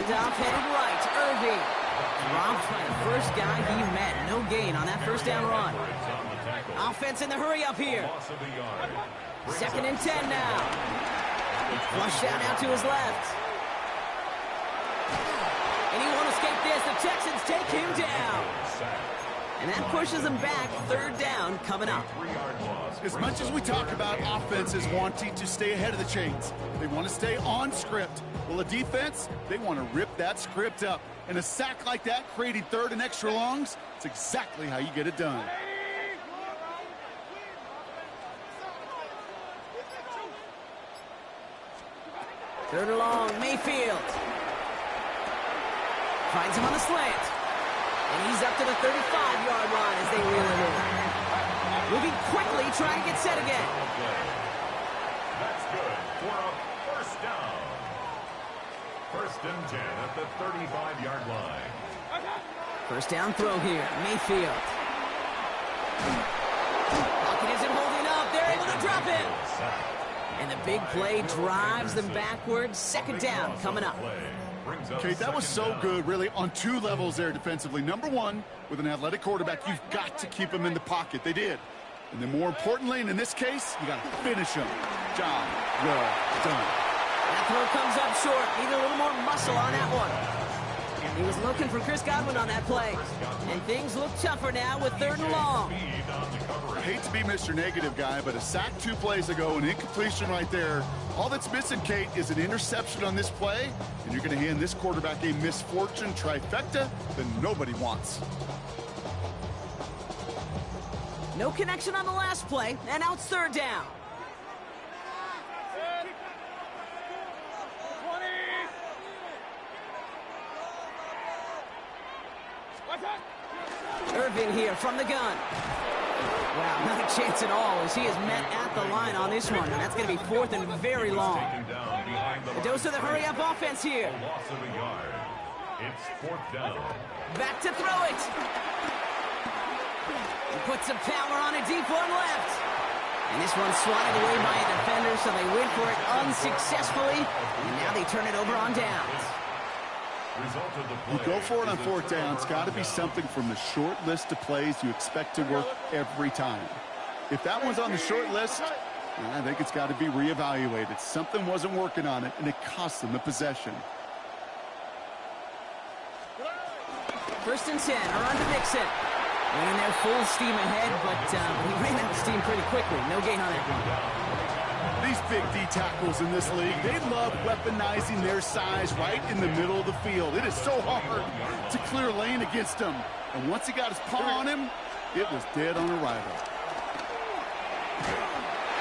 Handoff headed right. Irving dropped by the first guy he met. No gain on that first down run. Offense in the hurry up here. 2nd and 10 now. Flush out now to his left. And he won't escape this. The Texans take him down. And that pushes them back. 3rd down coming up. As much as we talk about offenses wanting to stay ahead of the chains, they want to stay on script. Well, a defense, they want to rip that script up. And a sack like that, creating 3rd and extra longs, it's exactly how you get it done. Third and long, Mayfield. Finds him on the slant. And he's up to the 35-yard line as they reel it in. Moving quickly, trying to get set again. That's good for a first down. 1st and 10 at the 35-yard line. First down throw here, Mayfield. Pocket isn't holding up. They're able to drop it. And the big play drives them backwards. 2nd down coming up. Kate, that was so good, really, on 2 levels there defensively. Number 1, with an athletic quarterback, you've got to keep him in the pocket. They did. And then more importantly, and in this case, you got to finish him. Job well done. That throw comes up short. Need a little more muscle on that one. He was looking for Chris Godwin on that play. And things look tougher now with 3rd and long. I hate to be Mr. Negative guy, but a sack 2 plays ago, an incompletion right there. All that's missing, Kate, is an interception on this play, and you're going to hand this quarterback a misfortune trifecta that nobody wants. No connection on the last play, and now it's 3rd down. Irving here from the gun. Wow, not a chance at all as he is met at the line on this one. And that's going to be 4th and very long. A dose of the hurry-up offense here. Loss of a yard. It's 4th down. Back to throw it. He puts some power on it, deep one left. And this one's swatted away by a defender, so they went for it unsuccessfully. And now they turn it over on downs. You go for it on 4th down, it's got to be something from the short list of plays you expect to work every time. If that one's on the short list, I think it's got to be reevaluated. Something wasn't working on it, and it cost them the possession. 1st and 10, around to Mixon. Running there full steam ahead, but he ran out of steam pretty quickly. No gain on that one. These big D tackles in this league, they love weaponizing their size right in the middle of the field. It is so hard to clear lane against him. And once he got his paw on him, it was dead on arrival.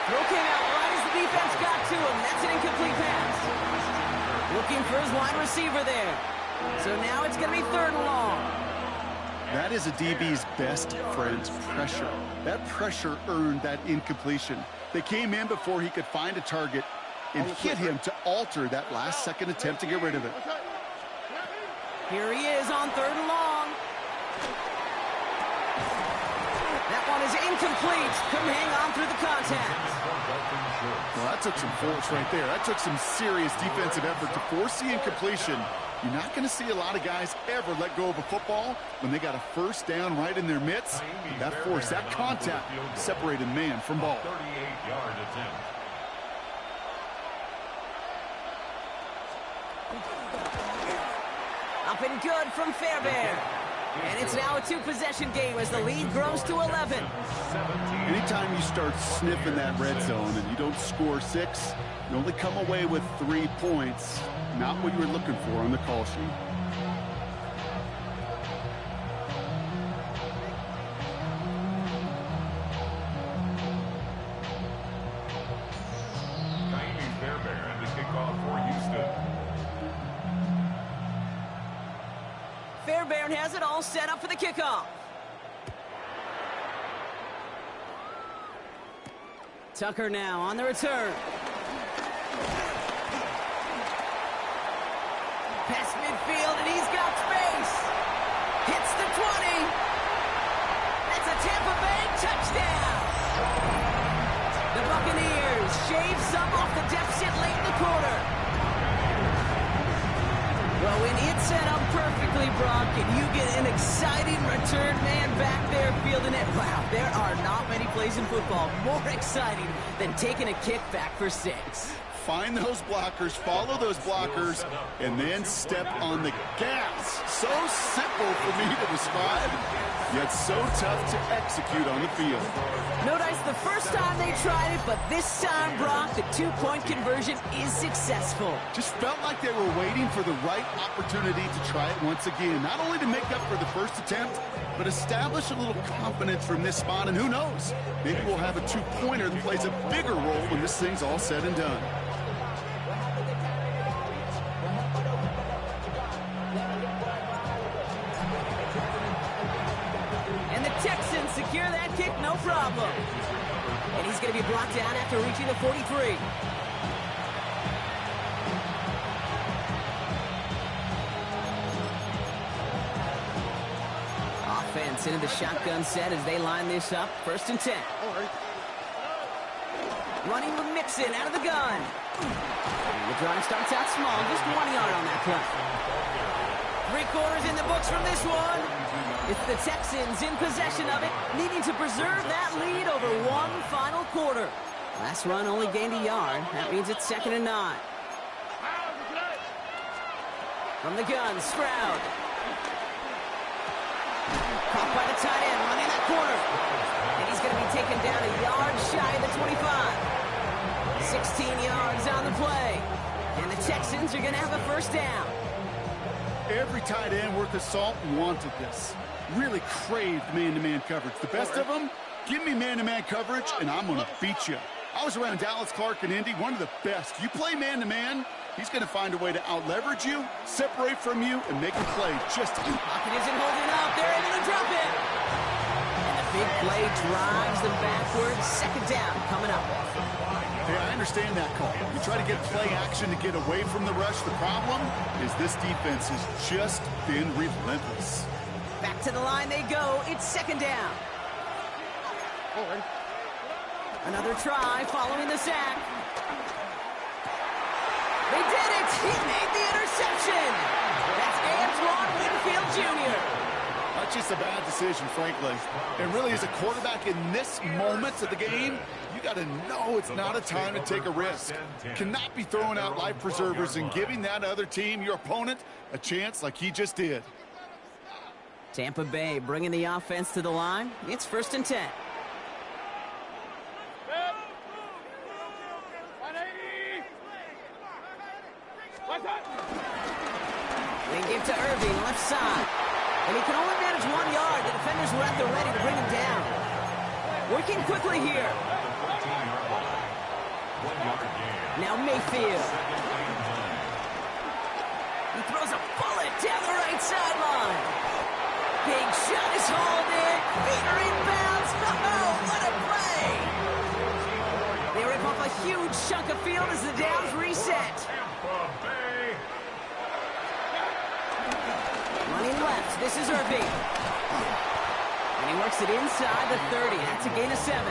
Throw came out right as the defense got to him. That's an incomplete pass. Looking for his wide receiver there. So now it's going to be 3rd and long. That is a DB's best friend, pressure. That pressure earned that incompletion. They came in before he could find a target and hit him to alter that last-second attempt to get rid of it. Here he is on 3rd and long. That one is incomplete. Couldn't hang on through the contact. Well, that took some force right there. That took some serious defensive effort to force the incompletion. You're not going to see a lot of guys ever let go of a football when they got a 1st down right in their midst. That force, that contact, separated man from ball. 38-yard attempt. Up and good from Fairbairn. And it's now a 2-possession game as the lead grows to 11. Anytime you start sniffing that red zone and you don't score 6, you only come away with 3 points. Not what you were looking for on the call sheet. Kaimi Fairbairn to kick off for Houston. Fairbairn has it all set up for the kickoff. Tucker now on the return. Past midfield, and he's got space. Hits the 20. That's a Tampa Bay touchdown. The Buccaneers shave some off the deficit late in the quarter. Well, when it's set up perfectly, Brock, and you get an exciting return man back there fielding it, wow, there are not many plays in football more exciting than taking a kick back for 6. Find those blockers, follow those blockers, and then step on the gas. So simple for me to describe, yet so tough to execute on the field. No dice the first time they tried it, but this time, Brock, the 2-point conversion is successful. Just felt like they were waiting for the right opportunity to try it once again. Not only to make up for the first attempt, but establish a little confidence from this spot. And who knows, maybe we'll have a 2-pointer that plays a bigger role when this thing's all said and done. Texans secure that kick, no problem. And he's going to be brought down after reaching the 43. Offense into the shotgun set as they line this up. 1st and 10. Running with Mixon out of the gun. The drive starts out small, just 1 yard on that play. 3 quarters in the books from this one. It's the Texans in possession of it, needing to preserve that lead over 1 final quarter. Last run only gained a yard. That means it's 2nd and 9. From the gun, Stroud. Caught by the tight end, running that corner. And he's going to be taken down a yard shy of the 25. 16 yards on the play. And the Texans are going to have a 1st down. Every tight end worth his salt wanted this. Really craved man-to-man coverage. The best of them, give me man-to-man coverage, and I'm going to beat you. I was around Dallas Clark and Indy, one of the best. You play man-to-man, he's going to find a way to out-leverage you, separate from you, and make a play just to you. Pocket isn't holding up. They're able to drop it. And the big play drives them backwards. 2nd down coming up. Hey, I understand that call. You try to get play action to get away from the rush. The problem is this defense has just been relentless. Back to the line they go. It's 2nd down. Forward. Another try following the sack. They did it! He made the interception! That's Antoine Winfield Jr. That's just a bad decision, frankly. And really, as a quarterback in this moment of the game, you got to know it's not a time to take a risk. Cannot be throwing out life preservers and giving that other team, your opponent, a chance like he just did. Tampa Bay bringing the offense to the line. It's 1st and 10. They give to Irving, left side. And he can only manage 1 yard. The defenders were at the ready to bring him down. Working quickly here. 14-yard line. Now Mayfield. He throws a bullet down the right sideline. Big shot is hauled in. Peter inbounds. Oh, what a play! They rip off a huge chunk of field as the downs reset. Running left. This is Irving. And he works it inside the 30. That's a gain of 7.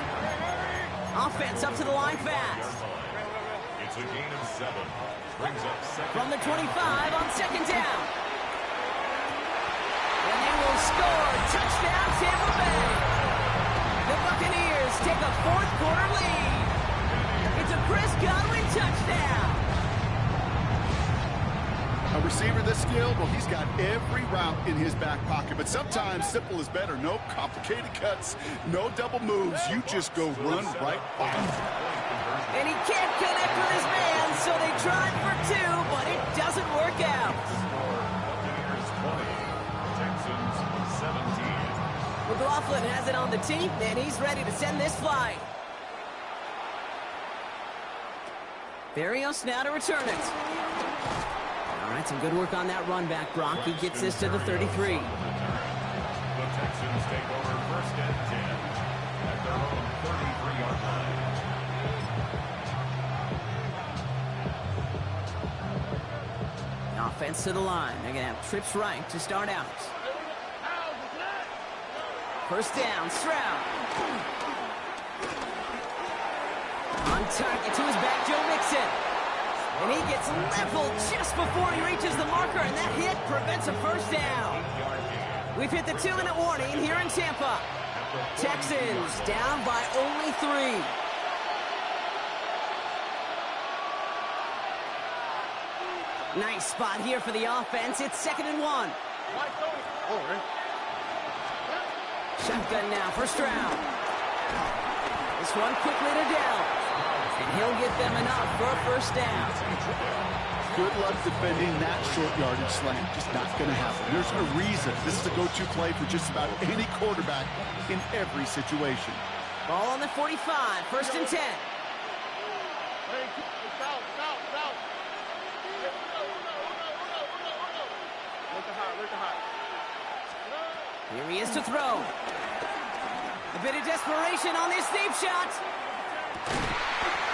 Offense up to the line fast. It's a gain of 7. Brings up second. From the 25 on second down. And they will score. Touchdown, Tampa Bay. The Buccaneers take a fourth quarter lead. It's a Chris Godwin touchdown. A receiver this skilled, well, he's got every route in his back pocket. But sometimes simple is better. No complicated cuts, no double moves. You just go run right by him. And he can't connect with his man, so they tried for 2, but it doesn't work out. Buccaneers 20, Texans 17. McLaughlin has it on the tee, and he's ready to send this flight. Berrios now to return it. All right, some good work on that run back, Brock. He gets this to the 33. The Texans take over first and 10 at their own 33-yard line. Offense to the line. They're going to have trips right to start out. First down, Stroud. On target to his back, Joe Mixon. And he gets leveled just before he reaches the marker, and that hit prevents a first down. We've hit the 2-minute warning here in Tampa. Texans down by only 3. Nice spot here for the offense. It's 2nd and 1. Shotgun now for Stroud. This one quickly to Dell. And he'll get them enough for a first down. Good luck defending that short yardage slant. Just not going to happen. There's a reason. This is a go-to play for just about any quarterback in every situation. Ball on the 45. First and 10. Here he is to throw. A bit of desperation on this deep shot.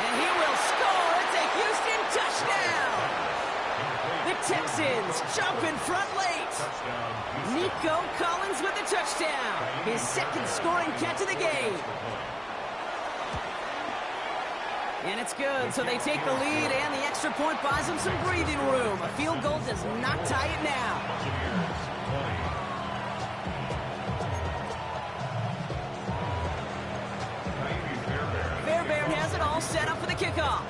And he will score. It's a Houston touchdown. The Texans jump in front late. Nico Collins with the touchdown. His second scoring catch of the game. And it's good, so they take the lead, and the extra point buys them some breathing room. A field goal does not tie it now. Fairbairn has it all set up for the kickoff.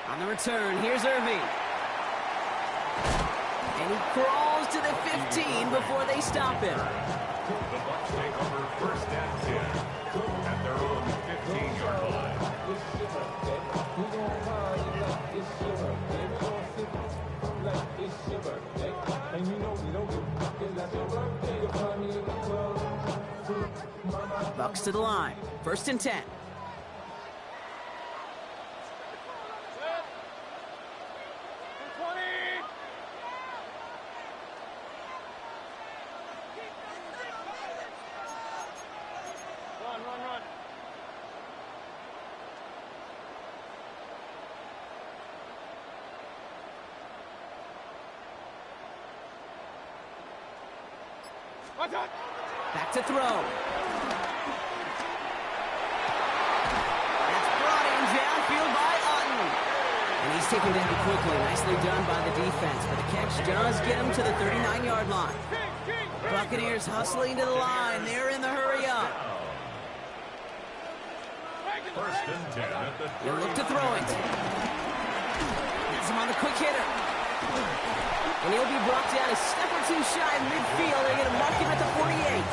On the return, here's Irving. And he crawls to the 15 before they stop him. The Bucs take over first and 10 at their own 15-yard line. Bucs to the line. First and 10. Back to throw. That's brought in downfield by Otton. And he's taken down quickly. Nicely done by the defense. But the catch does get him to the 39-yard line. Buccaneers hustling to the line. They're in the hurry up. First and 10 at the 30. He'll look to throw it. Has him on the quick hitter. And he'll be brought down a step or two shy of midfield. They're going to mark him at the 48.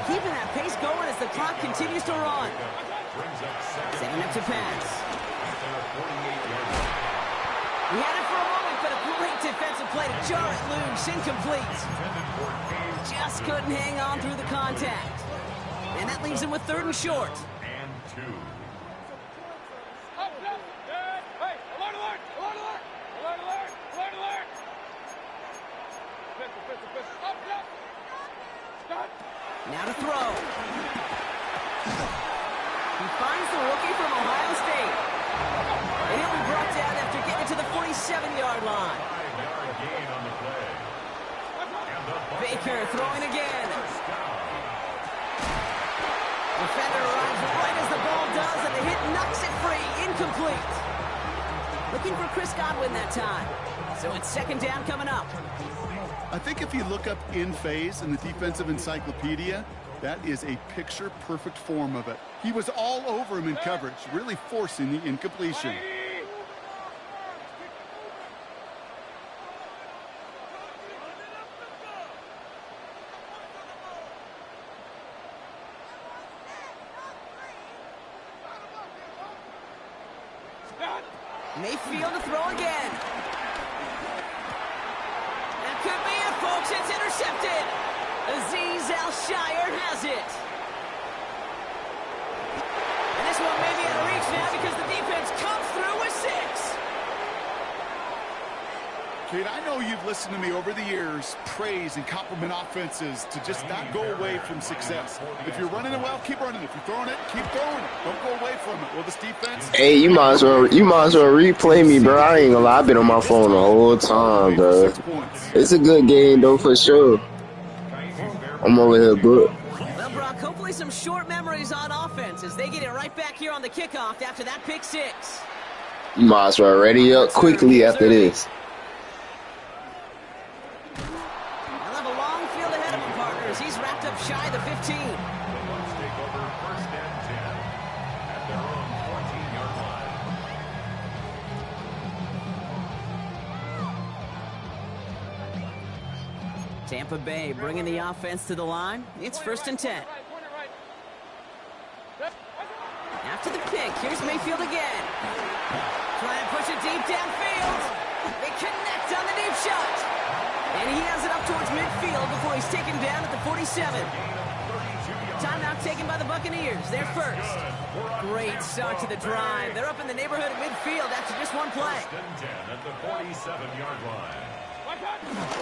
Keeping that pace going as the clock continues to run. Setting up to pass. We had it for a moment, but a great defensive play to jar it loose. Incomplete. Just couldn't hang on through the contact. And And that leaves him with 3rd and short. And 2. Now to throw. He finds the rookie from Ohio State. And he'll be brought down after getting to the 47-yard line. 5-yard gain on the play. And the Baker throwing again. Defender arrives right as the ball does, and the hit knocks it free. Incomplete. Looking for Chris Godwin that time. So it's 2nd down coming up. I think if you look up in phase in the defensive encyclopedia, that is a picture-perfect form of it. He was all over him in coverage, really forcing the incompletion. Mayfield to throw again. That could be it, folks. It's intercepted. Azeez Al-Shaair has it. And this one may be out of reach now because the defense comes through with 6. Kate, I know you've listened to me over the years praise and compliment offenses to just not go away from success. If you're running it well, keep running it. If you're throwing it, keep throwing it. Don't go away from it. Well, this defense... Hey, you might as well replay me, bro. I ain't gonna lie, I've been on my phone the whole time, bro. It's a good game, though, for sure. I'm over here, bro. Well, Brock, hopefully some short memories on offense as they get it right back here on the kickoff after that pick 6. You might as well ready up quickly after this. They'll have a long field ahead of him, partners. He's wrapped up shy of the 15. The Bucs take over 1st and 10 at their own 14-yard line. Tampa Bay bringing the offense to the line. It's 1st and 10. After the pick, here's Mayfield again. Trying to push it deep downfield. They connect on the deep shot. And he has it up towards midfield before he's taken down at the 47. Timeout taken by the Buccaneers. They're first. Great start to the drive. They're up in the neighborhood of midfield after just one play. 1st and 10 at the 47-yard line.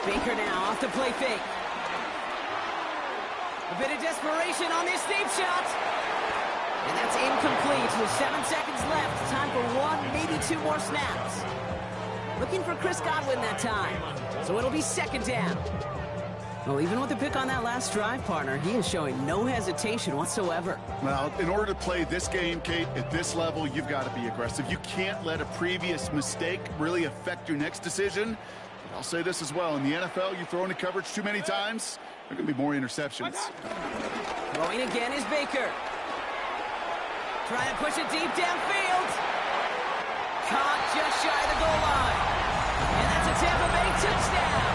Baker now off the play fake. A bit of desperation on this deep shot. And that's incomplete with 7 seconds left. Time for 1, maybe 2 more snaps. Looking for Chris Godwin that time. So it'll be 2nd down. Well, even with the pick on that last drive, partner, he is showing no hesitation whatsoever. Well, in order to play this game, Kate, at this level, you've got to be aggressive. You can't let a previous mistake really affect your next decision. But I'll say this as well. In the NFL, you throw into coverage too many times, there are going to be more interceptions. Throwing again is Baker. Trying to push it deep downfield. Caught just shy of the goal line. And that's a Tampa Bay touchdown.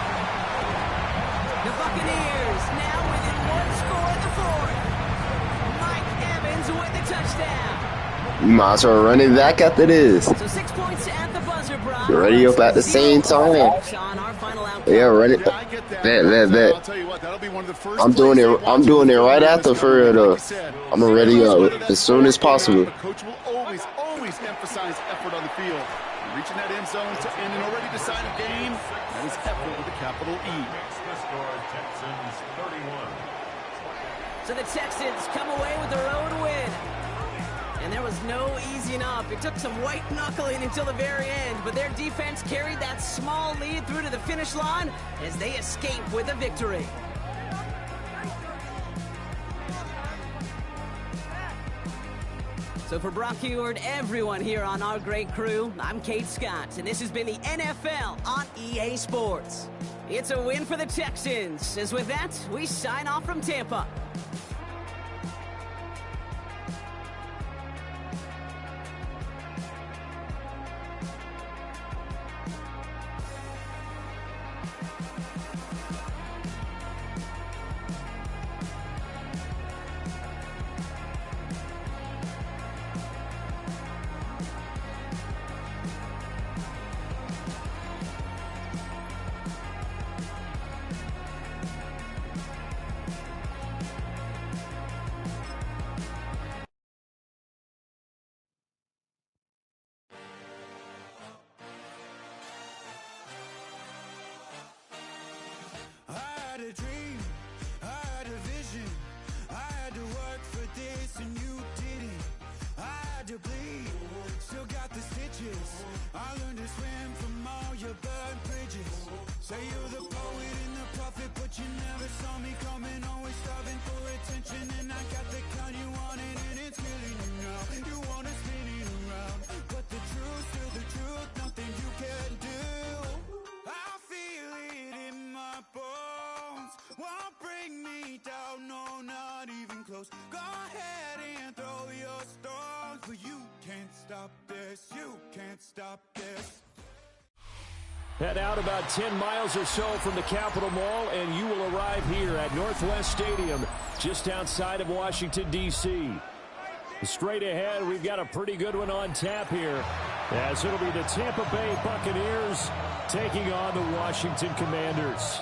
The Buccaneers now within 1 score in the 4th. Mike Evans with the touchdown. You might as well run it back after this. So 6 points at the buzzer, Brock. You're ready up at the same time. Yeah, run it. That. I'll tell you what, that'll be one of the first. I'm doing it right after for real though. I'm gonna ready up as soon as possible. Coach will always emphasize effort on the field. Reaching that end zone to end an already decided game. That is effort with a capital E. Makes the score Texans 31. So the Texans come away with their own win. And there was no easing up. It took some white knuckling until the very end, but their defense carried that small lead through to the finish line as they escape with a victory. So for Brock Huard, everyone here on our great crew, I'm Kate Scott, and this has been the NFL on EA Sports. It's a win for the Texans, as with that, we sign off from Tampa. to bleed, still got the stitches. I learned to swim from all your burnt bridges. Say you're the poet and the prophet, but you never saw me coming. Always starving for attention, and I got the kind you wanted, and it's killing you now. You wanna spin it around, but the truth's still the truth. Nothing you can do. I feel it in my bones. Won't bring me down, no, not even close. Go ahead and throw your stones, but you can't stop this. You can't stop this. Head out about 10 miles or so from the Capitol Mall, and you will arrive here at Northwest Stadium, just outside of Washington, D.C. Straight ahead, we've got a pretty good one on tap here, as it'll be the Tampa Bay Buccaneers taking on the Washington Commanders.